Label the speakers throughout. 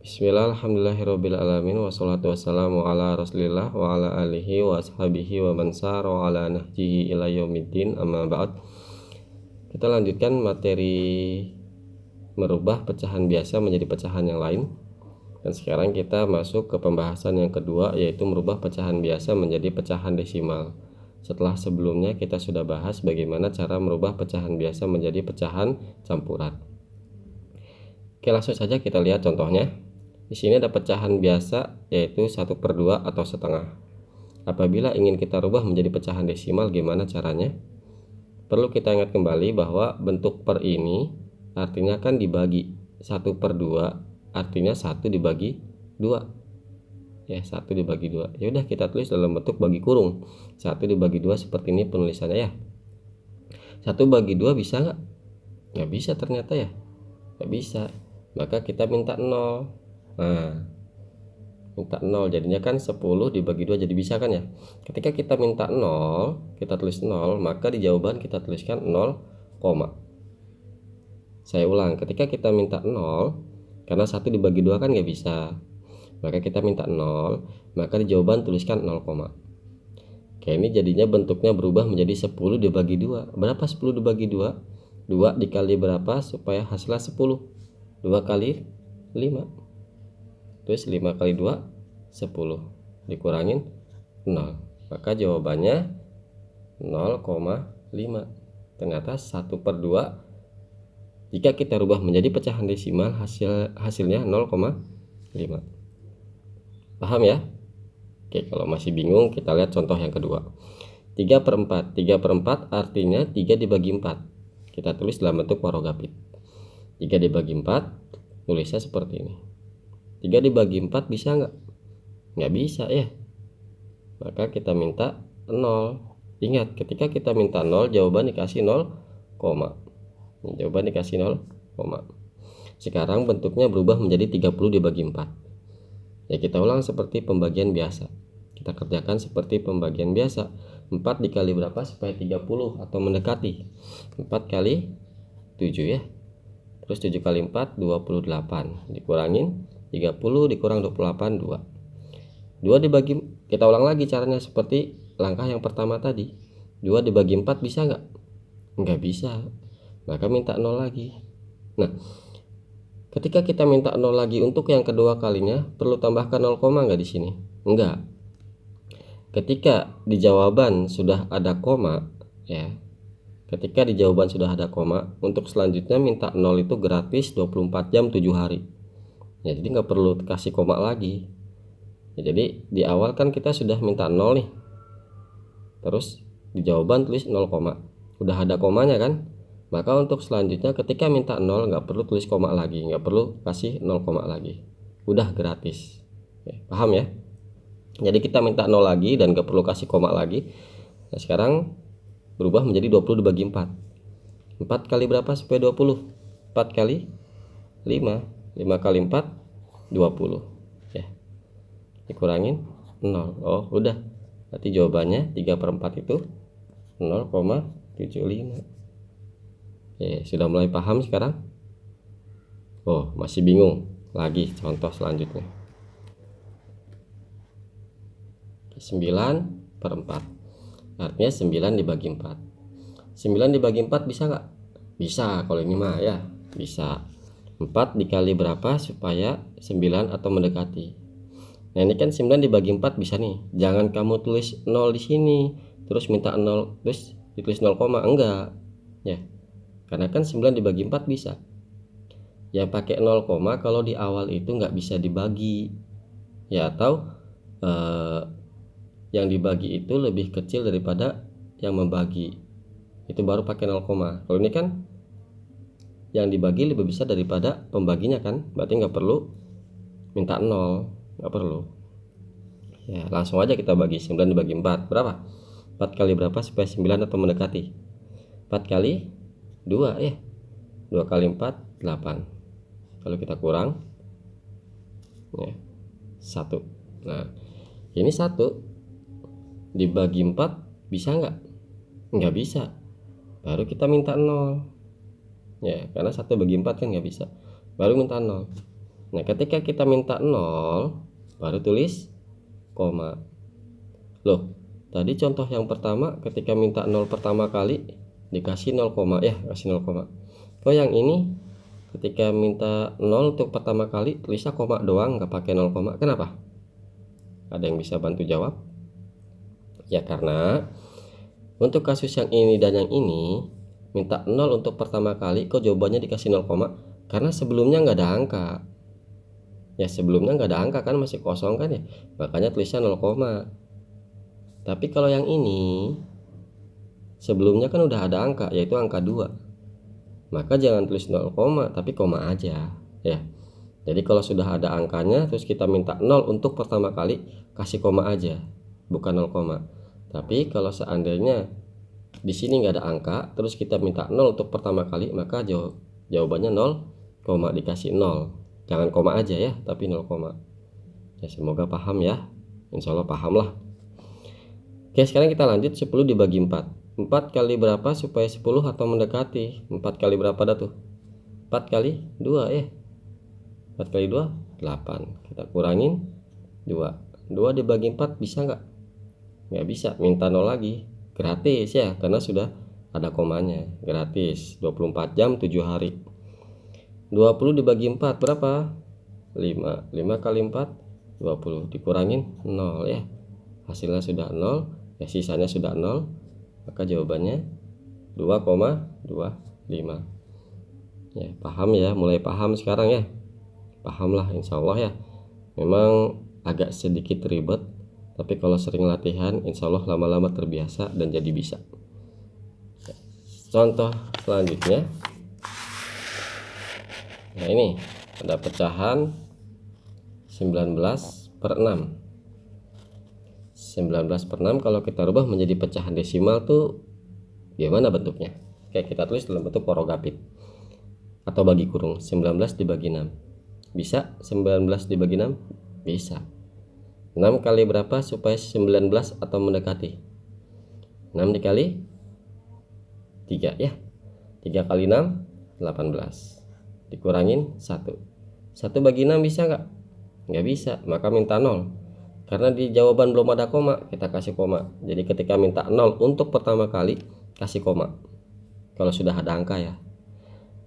Speaker 1: Bismillah, alhamdulillahirabbil alamin, wassalatu wassalamu ala rasulillah wa ala alihi wa ashabihi wa man sara wa ala nahjihi ila yaumiddin, amma ba'd. Kita lanjutkan materi merubah pecahan biasa menjadi pecahan yang lain. Dan sekarang kita masuk ke pembahasan yang kedua, yaitu merubah pecahan biasa menjadi pecahan desimal. Setelah sebelumnya kita sudah bahas bagaimana cara merubah pecahan biasa menjadi pecahan campuran. Oke, langsung saja kita lihat contohnya. Di sini ada pecahan biasa yaitu 1/2 atau setengah. Apabila ingin kita rubah menjadi pecahan desimal, gimana caranya? Perlu kita ingat kembali bahwa bentuk per ini artinya kan dibagi. 1/2 artinya 1 dibagi 2. Ya, 1 dibagi 2. Ya udah, kita tulis dalam bentuk bagi kurung. 1 dibagi 2 seperti ini penulisannya ya. 1 bagi 2 bisa nggak? Nggak bisa ternyata ya. Nggak bisa. Maka kita minta 0. Nah, minta 0 jadinya kan 10 dibagi 2 jadi bisa kan ya. Ketika kita minta 0, kita tulis 0, maka di jawaban kita tuliskan 0, saya ulang, ketika kita minta 0, karena 1 dibagi 2 kan nggak bisa, maka kita minta 0, maka di jawaban tuliskan 0, Oke, ini jadinya bentuknya berubah menjadi 10 dibagi 2. Berapa 10 dibagi 2? 2 dikali berapa supaya hasilnya 10? 2 kali 5. Terus 5 kali 2 10 dikurangin 0, maka jawabannya 0,5. ternyata 1/2 jika kita rubah menjadi pecahan desimal hasilnya 0,5. Paham ya? Oke, kalau masih bingung kita lihat contoh yang kedua. 3/4. 3/4 artinya 3 dibagi 4. Kita tulis dalam bentuk parogapit. 3 dibagi 4 tulisnya seperti ini. 3 dibagi 4 bisa nggak? Nggak bisa ya. Maka kita minta 0. Ingat, ketika kita minta 0, jawaban dikasih 0, jawaban dikasih 0, sekarang bentuknya berubah menjadi 30 dibagi 4. Ya, kita ulang seperti pembagian biasa. Kita kerjakan seperti pembagian biasa. 4 dikali berapa supaya 30 atau mendekati? 4 kali 7 ya. Terus 7 kali 4 28 dikurangin 30 dikurang 28 2. 2 dibagi, kita ulang lagi caranya seperti langkah yang pertama tadi. 2 dibagi 4 bisa nggak? Nggak bisa. Maka minta 0 lagi. Nah, ketika kita minta 0 lagi untuk yang kedua kalinya, perlu tambahkan 0, nggak di sini? Enggak. Ketika di jawaban sudah ada koma ya. Ketika di jawaban sudah ada koma, untuk selanjutnya minta 0 itu gratis 24 jam 7 hari. Ya, jadi nggak perlu kasih koma lagi. Ya, jadi di awal kan kita sudah minta 0 nih. Terus di jawaban tulis 0, udah ada komanya kan? Maka untuk selanjutnya ketika minta 0 nggak perlu tulis koma lagi, nggak perlu kasih 0, lagi. Udah gratis. Ya, paham ya? Jadi kita minta 0 lagi dan nggak perlu kasih koma lagi. Nah, sekarang berubah menjadi 20 dibagi 4. 4 kali berapa supaya 20? 4 kali 5. 5 kali 4 20 ya. Dikurangin 0. Oh, udah. Berarti jawabannya 3/4 itu 0,75. Oke, sudah mulai paham sekarang? Oh, masih bingung? Lagi contoh selanjutnya. 9/4 artinya 9 dibagi 4. 9 dibagi 4 bisa nggak? Bisa, kalau ini mah ya bisa. 4 dikali berapa supaya 9 atau mendekati? Nah, ini kan 9 dibagi 4 bisa nih. Jangan kamu tulis 0 di sini terus minta 0 terus ditulis 0, enggak ya. Karena kan 9 dibagi 4 bisa. Ya pakai 0, kalau di awal itu nggak bisa dibagi. Ya, atau yang dibagi itu lebih kecil daripada yang membagi. Itu baru pakai 0, Kalau ini kan yang dibagi lebih besar daripada pembaginya kan, berarti nggak perlu minta 0, nggak perlu. Ya, langsung aja kita bagi 9 dibagi 4 berapa? 4 kali berapa supaya 9 atau mendekati? 4 kali 2 ya. 2 kali 4 8. Kalau kita kurang ya 1. Nah, ini 1 dibagi 4 bisa nggak? Nggak bisa. Baru kita minta 0 ya, karena 1 bagi 4 kan nggak bisa, baru minta 0. Nah, ketika kita minta 0 baru tulis koma. Loh, tadi contoh yang pertama ketika minta 0 pertama kali dikasih 0, ya, kasih 0, kok yang ini ketika minta 0 untuk pertama kali tulisnya koma doang, nggak pakai 0, kenapa? Ada yang bisa bantu jawab? Ya karena untuk kasus yang ini dan yang ini minta 0 untuk pertama kali kok jawabannya dikasih 0, karena sebelumnya nggak ada angka. Ya sebelumnya nggak ada angka kan, masih kosong kan ya, makanya tulisnya 0, tapi kalau yang ini sebelumnya kan udah ada angka, yaitu angka 2, maka jangan tulis 0, tapi koma aja ya. Jadi kalau sudah ada angkanya terus kita minta 0 untuk pertama kali, kasih koma aja, bukan 0, tapi kalau seandainya di sini nggak ada angka terus kita minta 0 untuk pertama kali, maka jawabannya 0, dikasih 0, jangan koma aja ya, tapi 0, ya. Semoga paham ya, insya Allah paham lah. Oke, sekarang kita lanjut. 10 dibagi 4 kali berapa supaya 10 atau mendekati? 4 kali berapa dah tuh? 4 kali 2 ya, 4 kali 2 8, kita kurangin 2 dibagi 4 bisa nggak bisa, minta 0 lagi, gratis ya, karena sudah ada komanya, gratis. 24 jam 7 hari. 20 dibagi 4 berapa? 5 kali 4 20, dikurangin 0 ya, hasilnya sudah 0 ya, sisanya sudah 0, maka jawabannya 2,25 ya. Paham ya, mulai paham sekarang ya, paham lah insya Allah ya. Memang agak sedikit ribet, tapi kalau sering latihan insya Allah lama-lama terbiasa dan jadi bisa. Contoh selanjutnya, nah ini ada pecahan 19/6. 19/6 kalau kita rubah menjadi pecahan desimal tuh gimana bentuknya? Kayak kita tulis dalam bentuk porogapit atau bagi kurung. 19 dibagi 6 bisa, 19 dibagi 6 bisa. 6 kali berapa supaya 19 atau mendekati? 6 dikali 3 ya, 3 kali 6 18, dikurangin 1 bagi 6 bisa nggak bisa, maka minta 0. Karena di jawaban belum ada koma, kita kasih koma. Jadi ketika minta 0 untuk pertama kali kasih koma kalau sudah ada angka ya.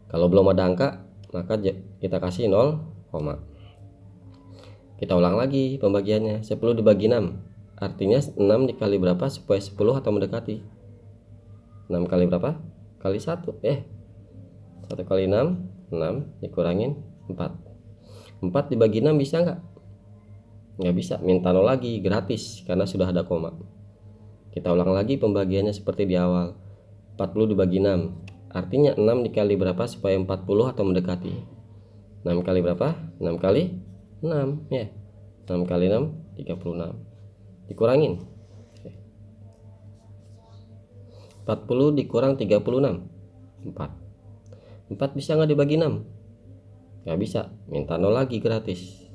Speaker 1: Kalau belum ada angka maka kita kasih 0, kita ulang lagi pembagiannya. 10 dibagi 6 artinya 6 dikali berapa supaya 10 atau mendekati? 6 kali berapa? Kali 1 1 kali 6 dikurangin 4 dibagi 6 bisa nggak bisa, minta 0 lagi, gratis karena sudah ada koma. Kita ulang lagi pembagiannya seperti di awal. 40 dibagi 6 artinya 6 dikali berapa supaya 40 atau mendekati? 6 kali berapa? 6 kali 6 ya, 6 kali 6 36, dikurangin 40 dikurang 36 4 bisa nggak dibagi 6? Nggak bisa, minta 0 lagi, gratis.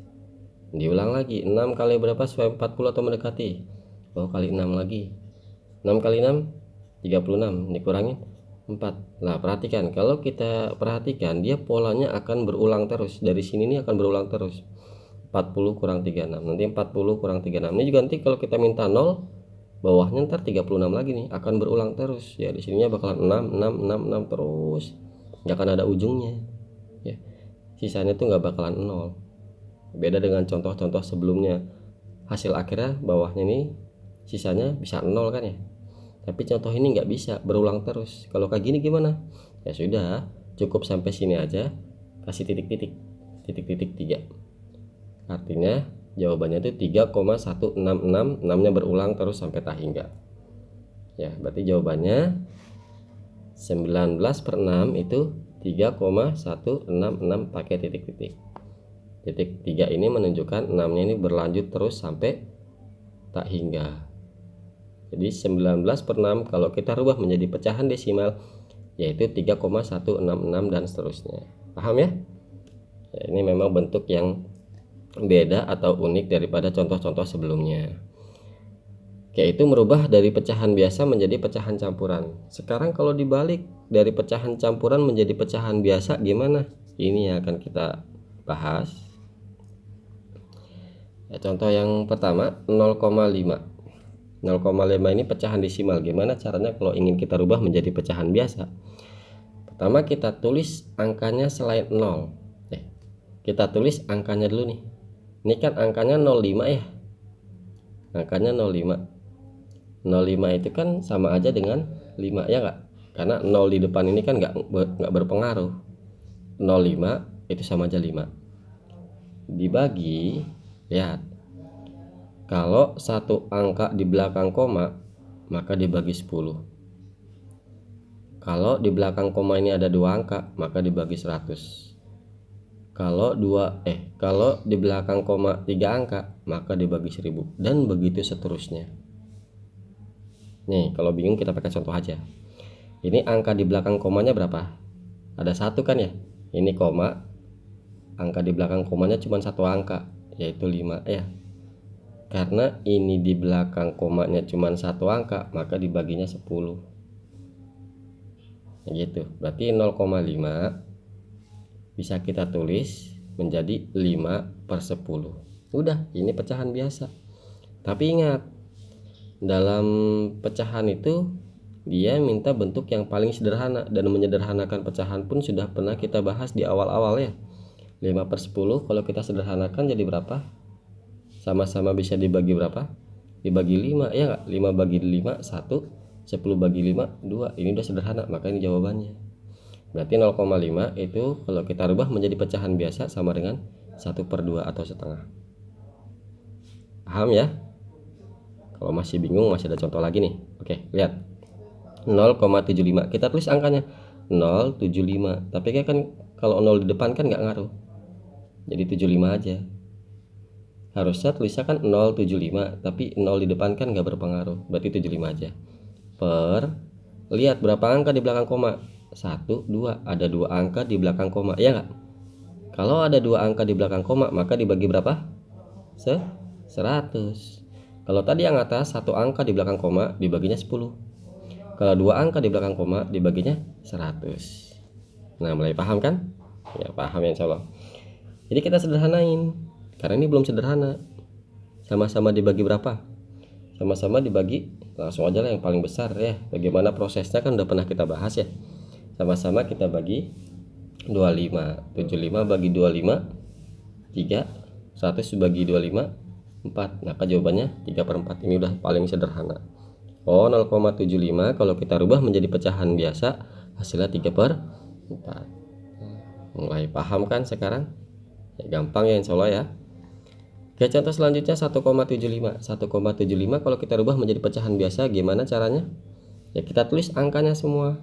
Speaker 1: Diulang lagi, 6 kali berapa supaya 40 atau mendekati? Kali 6 lagi, 6 kali 6 36, dikurangin 4. Nah perhatikan, kalau kita perhatikan dia polanya akan berulang terus. Dari sini nih akan berulang terus, 40 kurang 36, nanti 40 kurang 36. Ini juga nanti kalau kita minta 0 bawahnya ntar 36 lagi nih, akan berulang terus ya. Di sininya bakalan 6 6 terus, nggak akan ada ujungnya ya. Sisanya tuh nggak bakalan 0. Beda dengan contoh-contoh sebelumnya, hasil akhirnya bawahnya nih sisanya bisa 0 kan ya. Tapi contoh ini nggak bisa, berulang terus. Kalau kayak gini gimana? Ya sudah, cukup sampai sini aja, kasih titik-titik 3. Artinya jawabannya itu 3,166, 6-nya berulang terus sampai tak hingga. Ya, berarti jawabannya 19/6 itu 3,166 pakai titik-titik. Titik 3 ini menunjukkan 6-nya ini berlanjut terus sampai tak hingga. Jadi 19/6 kalau kita rubah menjadi pecahan desimal yaitu 3,166 dan seterusnya. Paham ya? Ya, ini memang bentuk yang beda atau unik daripada contoh-contoh sebelumnya, yaitu merubah dari pecahan biasa menjadi pecahan campuran. Sekarang kalau dibalik dari pecahan campuran menjadi pecahan biasa gimana? Ini yang akan kita bahas. Ya, contoh yang pertama 0,5. 0,5 ini pecahan desimal. Gimana caranya kalau ingin kita rubah menjadi pecahan biasa? Pertama kita tulis angkanya selain 0. Kita tulis angkanya dulu nih. Ini kan angkanya 05 ya. Angkanya 05. 05 itu kan sama aja dengan 5 ya enggak? Karena 0 di depan ini kan nggak berpengaruh. 05 itu sama aja 5. Dibagi, lihat. Kalau satu angka di belakang koma, maka dibagi 10. Kalau di belakang koma ini ada 2 angka, maka dibagi 100. Kalau di belakang koma 3 angka, maka dibagi 1000, dan begitu seterusnya. Nih, kalau bingung kita pakai contoh aja. Ini angka di belakang komanya berapa? Ada 1 kan ya? Ini koma. Angka di belakang komanya cuma 1 angka, yaitu 5 ya. Karena ini di belakang komanya cuma 1 angka, maka dibaginya 10. Gitu. Berarti 0,5 bisa kita tulis menjadi 5/10. Udah, ini pecahan biasa. Tapi ingat, dalam pecahan itu dia minta bentuk yang paling sederhana, dan menyederhanakan pecahan pun sudah pernah kita bahas di awal-awal ya. 5/10 kalau kita sederhanakan jadi berapa? Sama-sama bisa dibagi berapa? Dibagi 5 ya enggak? 5 bagi 5 1, 10 bagi 5 2. Ini udah sederhana, maka ini jawabannya. Berarti 0,5 itu kalau kita rubah menjadi pecahan biasa sama dengan 1/2 atau setengah. Paham ya? Kalau masih bingung, masih ada contoh lagi nih. Oke, lihat. 0,75. Kita tulis angkanya 0,75. Tapi kan kalau 0 di depan kan nggak ngaruh. Jadi 75 aja. Harusnya tulisnya kan 0,75, tapi 0 di depan kan nggak berpengaruh. Berarti 75 aja. Lihat berapa angka di belakang koma? 1, 2. Ada 2 angka di belakang koma, ya nggak? Kalau ada 2 angka di belakang koma, maka dibagi berapa? 100. Kalau tadi yang atas 1 angka di belakang koma, dibaginya 10. Kalau 2 angka di belakang koma, dibaginya 100. Nah, mulai paham kan? Ya, paham ya, insya Allah. Jadi kita sederhanain, karena ini belum sederhana. Sama-sama dibagi berapa? Sama-sama dibagi, langsung aja lah yang paling besar ya. Bagaimana prosesnya kan udah pernah kita bahas ya. Sama-sama kita bagi 25. 75 bagi 25 3. 100 bagi 25 4. Maka jawabannya 3/4. Ini udah paling sederhana. 0,75 kalau kita rubah menjadi pecahan biasa, hasilnya 3/4. Mulai paham kan sekarang? Ya, gampang ya, insya Allah ya. Oke, contoh selanjutnya 1,75. 1,75 kalau kita rubah menjadi pecahan biasa, gimana caranya? Ya, kita tulis angkanya semua.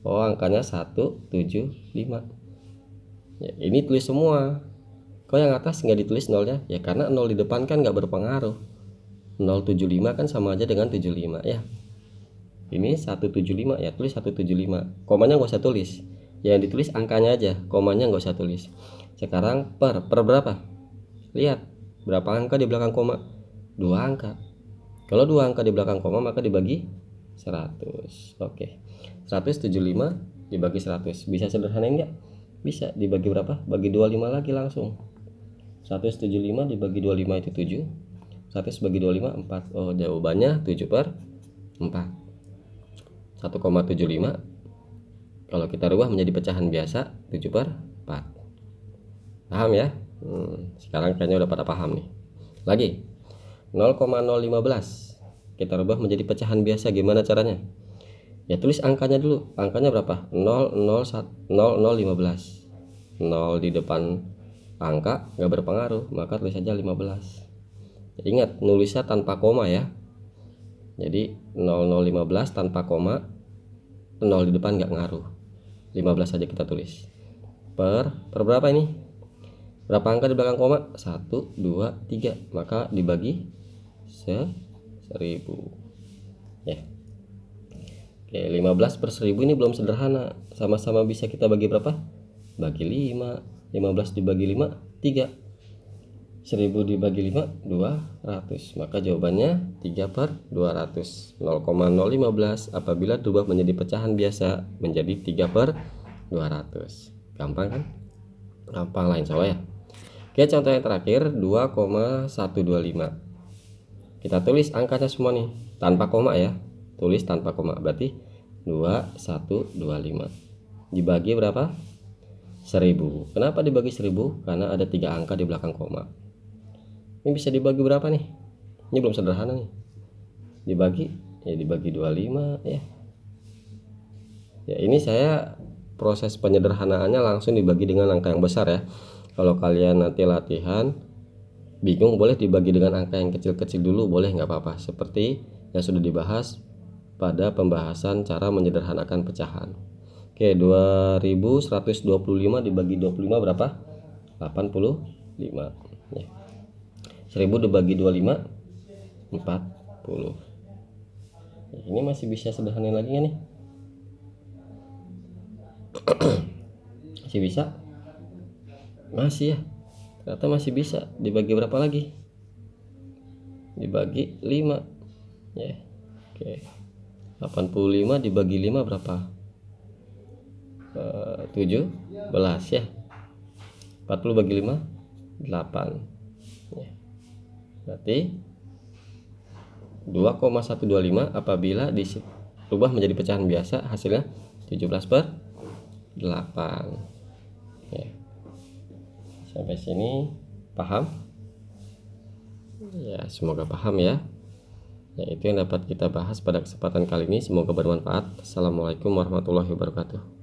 Speaker 1: Angkanya 175. Ya, ini tulis semua. Kok yang atas nggak ditulis nolnya? Ya karena 0 di depan kan nggak berpengaruh. 0,75 kan sama aja dengan 75 ya. Ini 175 ya, tulis 175. Komanya nggak usah tulis. Yang ditulis angkanya aja, komanya nggak usah tulis. Sekarang per berapa? Lihat berapa angka di belakang koma? 2 angka. Kalau 2 angka di belakang koma maka dibagi 100. Oke. 175 dibagi 100. Bisa sederhanain nggak? Bisa. Dibagi berapa? Bagi 25 lagi langsung. 175 dibagi 25 itu 7. 100 bagi 25 4. Jawabannya 7/4. 1,75 kalau kita rubah menjadi pecahan biasa 7/4. Paham ya? Sekarang kayaknya udah pada paham nih. Lagi 0,015 kita rubah menjadi pecahan biasa, gimana caranya? Ya tulis angkanya dulu. Angkanya berapa? 0,015. 0 di depan angka nggak berpengaruh, maka tulis saja 15. Ingat nulisnya tanpa koma ya. Jadi 0015 tanpa koma, 0 di depan nggak ngaruh. 15 saja kita tulis. Per berapa ini? Berapa angka di belakang koma? 1, 2, 3. Maka dibagi 1000. Ya. Oke, 15/1000 ini belum sederhana. Sama-sama bisa kita bagi berapa? Bagi 5. 15 dibagi 5 3. 1000 dibagi 5 200. Maka jawabannya 3/200. 0,015 apabila dirubah menjadi pecahan biasa menjadi 3/200. Gampang kan? Gampang lah insya Allah ya. Oke, contoh yang terakhir 2,125. Kita tulis angkanya semua nih tanpa koma ya. Tulis tanpa koma, berarti 2125 dibagi berapa? 1000. Kenapa dibagi 1000? Karena ada 3 angka di belakang koma. Ini bisa dibagi berapa nih? Ini belum sederhana nih. Dibagi 25 ya. Ya, ini saya proses penyederhanaannya langsung dibagi dengan angka yang besar ya. Kalau kalian nanti latihan bingung, boleh dibagi dengan angka yang kecil-kecil dulu, boleh, nggak apa-apa, seperti yang sudah dibahas pada pembahasan cara menyederhanakan pecahan. Oke, 2125 dibagi 25 berapa? 85 ya. 1000 dibagi 25 40. Ini masih bisa sederhanain lagi nggak nih? Masih bisa? Masih ya, ternyata masih bisa. Dibagi berapa lagi? Dibagi 5 ya. Oke, 85 dibagi 5 berapa? 17 ya. 40 bagi 5 8 ya. Berarti 2,125 apabila dirubah menjadi pecahan biasa hasilnya 17/8 ya. Sampai sini paham? Ya, semoga paham ya. Ya, itu yang dapat kita bahas pada kesempatan kali ini. Semoga bermanfaat. Assalamualaikum warahmatullahi wabarakatuh.